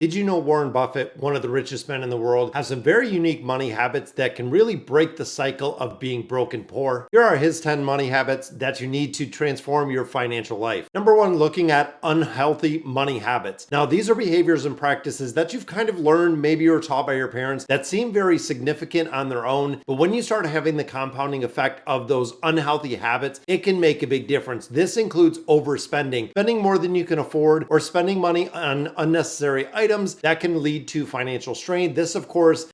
Did you know Warren Buffett, one of the richest men in the world, has some very unique money habits that can really break the cycle of being broke and poor? Here are his 10 money habits that you need to transform your financial life. Number one, looking at unhealthy money habits. Now, these are behaviors and practices that you've kind of learned, maybe you were taught by your parents, that seem very significant on their own. But when you start having the compounding effect of those unhealthy habits, it can make a big difference. This includes overspending, spending more than you can afford, or spending money on unnecessary items that can lead to financial strain. This, of course,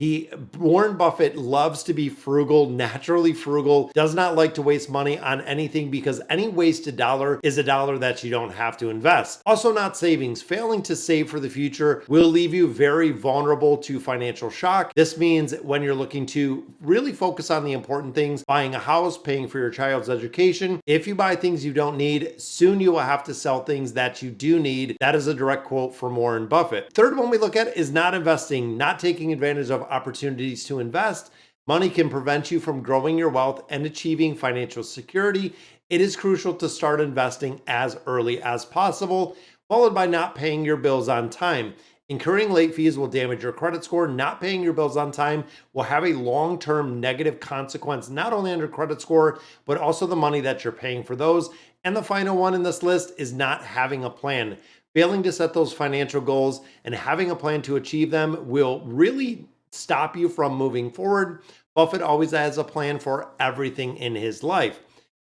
Warren Buffett loves to be frugal, naturally frugal, does not like to waste money on anything because any wasted dollar is a dollar that you don't have to invest. Also, not savings. Failing to save for the future will leave you very vulnerable to financial shock. This means when you're looking to really focus on the important things, buying a house, paying for your child's education, if you buy things you don't need, soon you will have to sell things that you do need. That is a direct quote from Warren Buffett. Third one we look at is not investing, not taking advantage of opportunities to invest. Money can prevent you from growing your wealth and achieving financial security. It is crucial to start investing as early as possible, followed by not paying your bills on time. Incurring late fees will damage your credit score. Not paying your bills on time will have a long-term negative consequence, not only on your credit score, but also the money that you're paying for those. And the final one in this list is not having a plan. Failing to set those financial goals and having a plan to achieve them will really stop you from moving forward. Buffett always has a plan for everything in his life.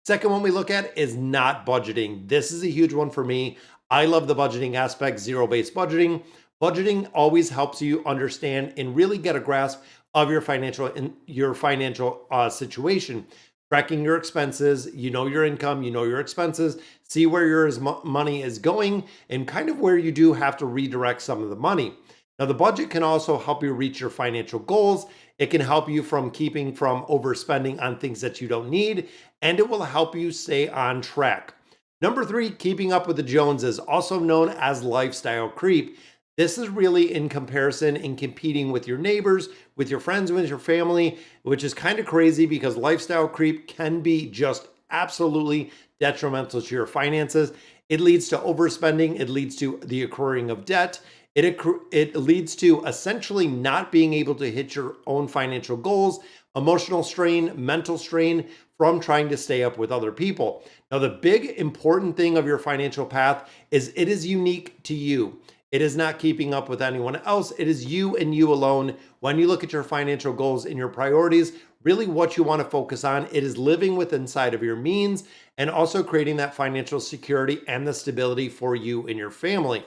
Second one we look at is not budgeting. This is a huge one for me. I love the budgeting aspect, zero-based budgeting. Budgeting always helps you understand and really get a grasp of your financial situation. Tracking your expenses, you know your income, you know your expenses, see where your money is going, and kind of where you do have to redirect some of the money. Now, the budget can also help you reach your financial goals. It can help you from keeping from overspending on things that you don't need, and it will help you stay on track. Number three, keeping up with the Joneses, also known as lifestyle creep. This is really in comparison and competing with your neighbors, with your friends, with your family, which is kind of crazy because lifestyle creep can be just absolutely detrimental to your finances. It leads to overspending. It leads to the accruing of debt. It leads to essentially not being able to hit your own financial goals, emotional strain, mental strain from trying to stay up with other people. Now, the big important thing of your financial path is it is unique to you. It is not keeping up with anyone else. It is you and you alone. When you look at your financial goals and your priorities, really what you want to focus on, it is living with inside of your means and also creating that financial security and the stability for you and your family.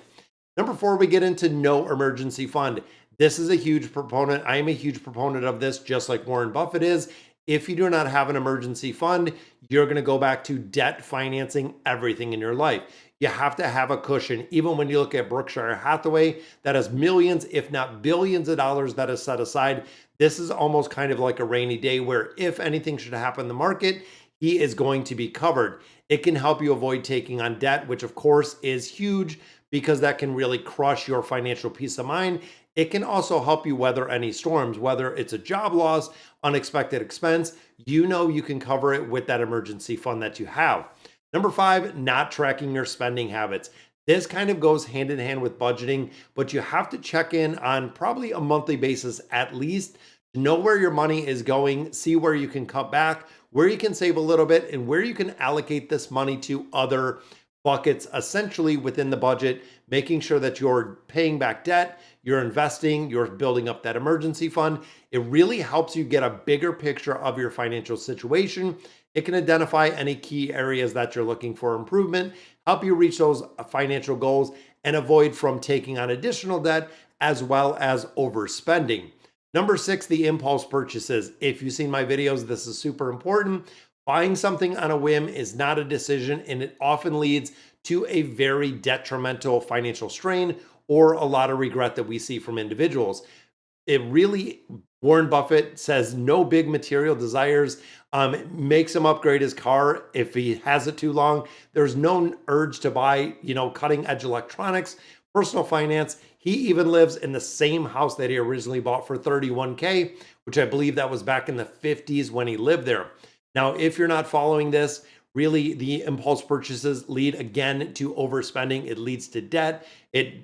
Number four, we get into no emergency fund. This is a huge proponent. I am a huge proponent of this, just like Warren Buffett is. If you do not have an emergency fund, you're going to go back to debt financing everything in your life. You have to have a cushion. Even when you look at Berkshire Hathaway, that has millions, if not billions of dollars that is set aside. This is almost kind of like a rainy day where if anything should happen in the market, he is going to be covered. It can help you avoid taking on debt, which of course is huge because that can really crush your financial peace of mind. It can also help you weather any storms, whether it's a job loss, unexpected expense, you know you can cover it with that emergency fund that you have. Number five, not tracking your spending habits. This kind of goes hand in hand with budgeting, but you have to check in on probably a monthly basis at least to know where your money is going, see where you can cut back, where you can save a little bit, and where you can allocate this money to other buckets essentially within the budget, making sure that you're paying back debt, you're investing, you're building up that emergency fund. It really helps you get a bigger picture of your financial situation. It can identify any key areas that you're looking for improvement, help you reach those financial goals, and avoid from taking on additional debt as well as overspending. Number six, the impulse purchases. If you've seen my videos, this is super important. Buying something on a whim is not a decision, and it often leads to a very detrimental financial strain or a lot of regret that we see from individuals. Warren Buffett says no big material desires makes him upgrade his car if he has it too long. There's no urge to buy, cutting edge electronics, personal finance. He even lives in the same house that he originally bought for $31K, which I believe that was back in the 50s when he lived there. Now, if you're not following this, really the impulse purchases lead again to overspending. It leads to debt. It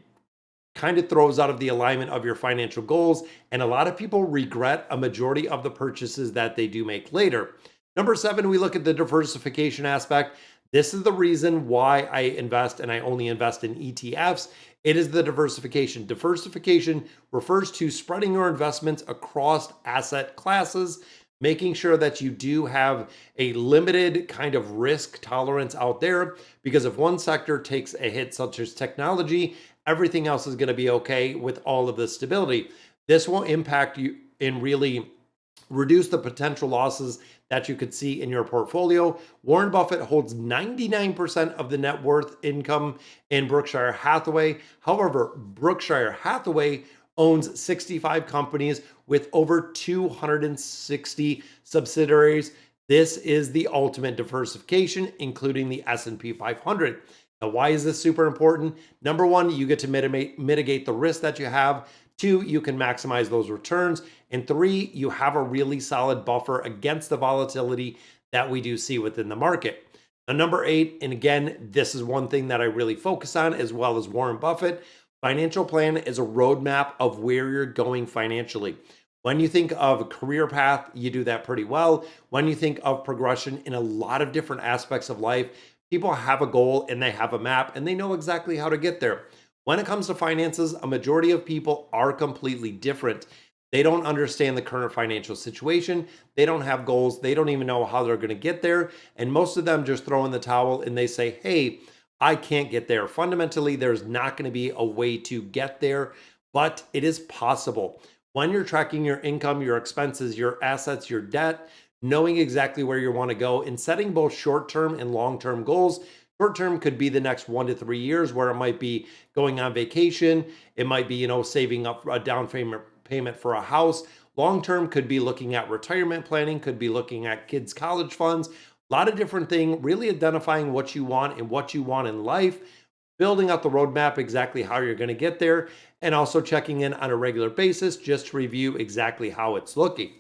kind of throws out of the alignment of your financial goals. And a lot of people regret a majority of the purchases that they do make later. Number 7, we look at the diversification aspect. This is the reason why I invest, and I only invest in ETFs. It is the diversification. Diversification refers to spreading your investments across asset classes, making sure that you do have a limited kind of risk tolerance out there, because if one sector takes a hit, such as technology, everything else is going to be okay with all of the stability. This will impact you and really reduce the potential losses that you could see in your portfolio. Warren Buffett holds 99% of the net worth income in Berkshire Hathaway. However, Berkshire Hathaway owns 65 companies with over 260 subsidiaries. This is the ultimate diversification, including the S&P 500. Now, why is this super important? Number 1, you get to mitigate the risk that you have. 2, you can maximize those returns. And 3, you have a really solid buffer against the volatility that we do see within the market. Now, number 8, and again, this is one thing that I really focus on, as well as Warren Buffett. Financial plan is a roadmap of where you're going financially. When you think of a career path, you do that pretty well. When you think of progression in a lot of different aspects of life, people have a goal and they have a map and they know exactly how to get there. When it comes to finances, a majority of people are completely different. They don't understand the current financial situation. They don't have goals. They don't even know how they're going to get there. And most of them just throw in the towel and they say, hey, I can't get there. Fundamentally, there's not going to be a way to get there, but it is possible. When you're tracking your income, your expenses, your assets, your debt, knowing exactly where you want to go and setting both short-term and long-term goals. Short-term could be the next 1 to 3 years, where it might be going on vacation. It might be, saving up a down payment for a house. Long-term could be looking at retirement planning, could be looking at kids' college funds, a lot of different things, really identifying what you want and what you want in life, building out the roadmap, exactly how you're going to get there, and also checking in on a regular basis just to review exactly how it's looking.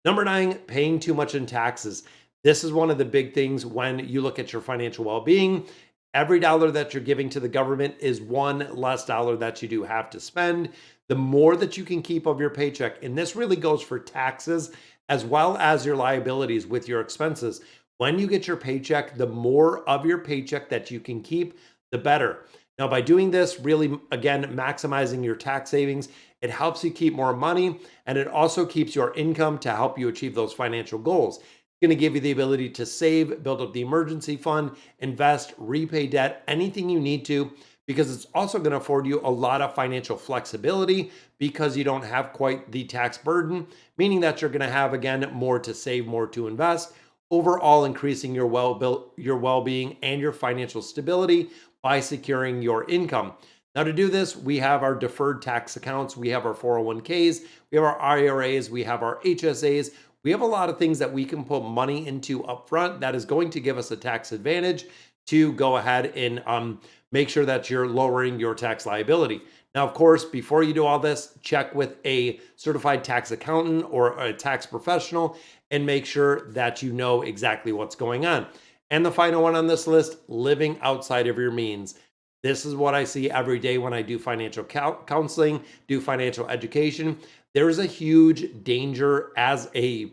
Number 9, paying too much in taxes. This is one of the big things when you look at your financial well-being. Every dollar that you're giving to the government is one less dollar that you do have to spend. The more that you can keep of your paycheck, and this really goes for taxes as well as your liabilities with your expenses. When you get your paycheck, the more of your paycheck that you can keep, the better. Now, by doing this, really, again, maximizing your tax savings, it helps you keep more money, and it also keeps your income to help you achieve those financial goals. It's going to give you the ability to save, build up the emergency fund, invest, repay debt, anything you need to, because it's also going to afford you a lot of financial flexibility because you don't have quite the tax burden, meaning that you're going to have, again, more to save, more to invest, overall increasing your well-being and your financial stability by securing your income. Now, to do this, we have our deferred tax accounts, we have our 401ks, we have our IRAs, we have our HSAs. We have a lot of things that we can put money into upfront that is going to give us a tax advantage to go ahead and make sure that you're lowering your tax liability. Now, of course, before you do all this, check with a certified tax accountant or a tax professional and make sure that you know exactly what's going on. And the final one on this list, living outside of your means. This is what I see every day when I do financial counseling, do financial education. There is a huge danger as a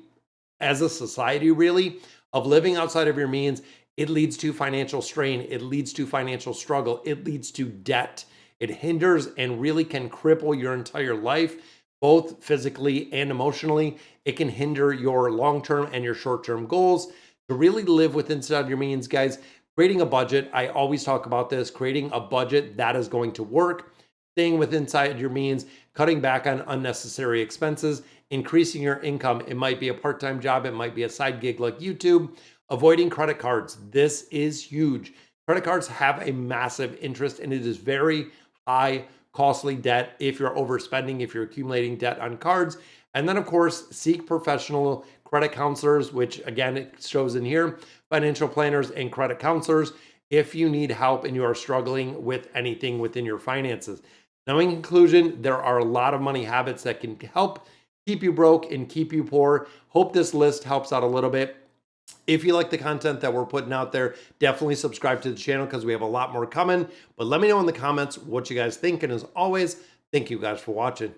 society, really, of living outside of your means. It leads to financial strain. It leads to financial struggle. It leads to debt. It hinders and really can cripple your entire life, both physically and emotionally. It can hinder your long-term and your short-term goals. To really live within inside your means, guys, creating a budget. I always talk about this, creating a budget that is going to work, staying within inside your means, cutting back on unnecessary expenses, increasing your income. It might be a part-time job. It might be a side gig like YouTube. Avoiding credit cards. This is huge. Credit cards have a massive interest, and it is very high, costly debt if you're overspending, if you're accumulating debt on cards. And then, of course, seek professional credit counselors, which, again, it shows in here, financial planners and credit counselors, if you need help and you are struggling with anything within your finances. Now, in conclusion, there are a lot of money habits that can help keep you broke and keep you poor. Hope this list helps out a little bit. If you like the content that we're putting out there, definitely subscribe to the channel because we have a lot more coming. But let me know in the comments what you guys think. And as always, thank you guys for watching.